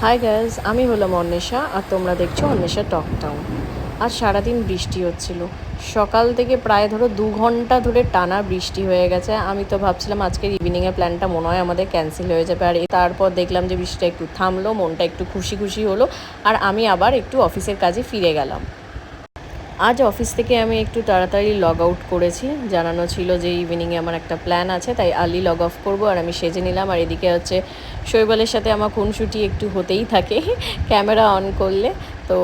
Hi guys, আমি হলাম অন্বেষা আর তোমরা দেখছো অন্বেষা টক টাউন। আজ সারাদিন বৃষ্টি হচ্ছিল, সকাল থেকে প্রায় ধরো 2 ঘন্টা ধরে টানা বৃষ্টি হয়ে গেছে। আমি তো ভাবছিলাম আজকের ইভিনিংয়ের প্ল্যানটা মনে হয় আমাদের ক্যান্সেল হয়ে যাবে, আর তারপর দেখলাম যে বৃষ্টিটা একটু থামলো, মনটা একটু খুশি খুশি হলো, আর আমি আবার একটু অফিসের কাজে ফিরে গেলাম। আজ অফিস থেকে আমি একটু তাড়াতাড়ি লগ আউট করেছি, জানানো ছিল যে ইভিনিংয়ে আমার একটা প্ল্যান আছে, তাই আর্লি লগ অফ করবো। আর আমি সেজে নিলাম, আর এদিকে হচ্ছে শৈবালের সাথে আমার খুনসুটি একটু হতেই থাকে ক্যামেরা অন করলে। তো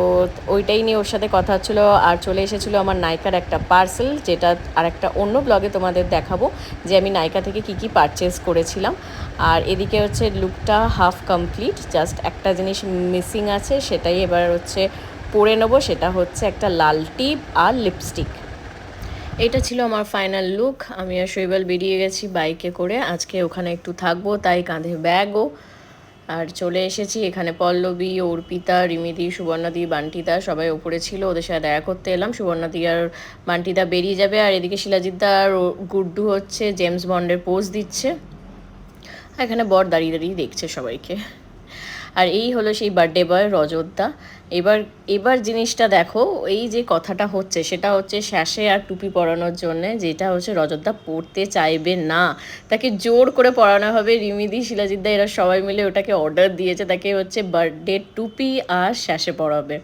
ওইটাই নিয়ে ওর সাথে কথা হচ্ছিলো, আর চলে এসেছিলো আমার নাইকার একটা পার্সেল, যেটা আর একটা অন্য ব্লগে তোমাদের দেখাবো যে আমি নাইকা থেকে কি কি পারচেস করেছিলাম। আর এদিকে হচ্ছে লুকটা হাফ কমপ্লিট, জাস্ট একটা জিনিস মিসিং আছে, সেটাই এবার হচ্ছে পরে নেবো, সেটা হচ্ছে একটা লাল টিপ আর লিপস্টিক। এটা ছিল আমার ফাইনাল লুক। আমি আর শৈবাল বেরিয়ে গেছি বাইকে করে, আজকে ওখানে একটু থাকবো, তাই কাঁধে ব্যাগও। আর চলে এসেছি এখানে, পল্লবী, অর্পিতা, রিমিদি, সুবর্ণাদি, বান্টিদা সবাই ওপরে ছিল, ওদের সাথে দেখা করতে এলাম। সুবর্ণাদি আর বান্টিদা বেরিয়ে যাবে, আর এদিকে শিলাজিৎদা আর গুড্ডু হচ্ছে জেমস বন্ডের পোজ দিচ্ছে। এখানে বর দাঁড়িয়ে দাঁড়িয়ে দেখছে সবাইকে। আর এই হলো সেই বার্থডে বয় রজতদা। এবার এবার জিনিসটা দেখো, এই যে কথাটা হচ্ছে সেটা হচ্ছে শ্যাসে আর টুপি পরানোর জন্যে, যেটা হচ্ছে রজতদা পরতে চাইবে না, তাকে জোর করে পরানো হবে। রিমিদি, শিলাজিৎদা এরা সবাই মিলে ওটাকে অর্ডার দিয়েছে, তাকে হচ্ছে বার্থডে টুপি আর শ্যাসে পরাবে।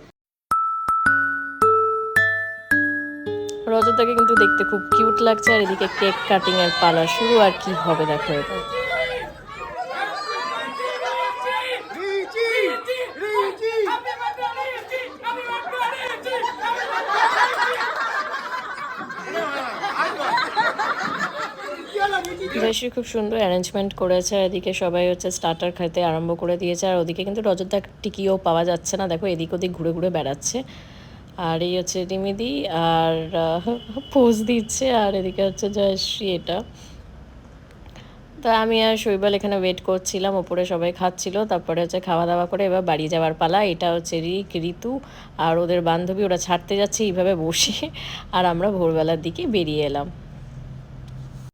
রজতদাকে কিন্তু দেখতে খুব কিউট লাগছে, আর এদিকে কেক কাটিং এর পালা শুরু, আর কি হবে দেখো এবার। জয়শ্রী খুব সুন্দর অ্যারেঞ্জমেন্ট করেছে, এদিকে সবাই হচ্ছে স্টার্টার খেতে আরম্ভ করে দিয়েছে, আর ওদিকে কিন্তু রজতদা টিকিও পাওয়া যাচ্ছে না, দেখো এদিক ওদিক ঘুরে ঘুরে বেড়াচ্ছে। আর এই হচ্ছে রিমিদি, আর পোজ দিচ্ছে, আর এদিকে হচ্ছে জয়শ্রী। এটা তা আমি আর শৈবাল এখানে ওয়েট করছিলাম, ওপরে সবাই খাচ্ছিল, তারপরে হচ্ছে খাওয়া দাওয়া করে এবার বাড়ি যাওয়ার পালা। এটা হচ্ছে ঋতু আর ওদের বান্ধবী, ওরা ছাড়তে যাচ্ছে এইভাবে বসে, আর আমরা ভোরবেলার দিকে বেরিয়ে এলাম।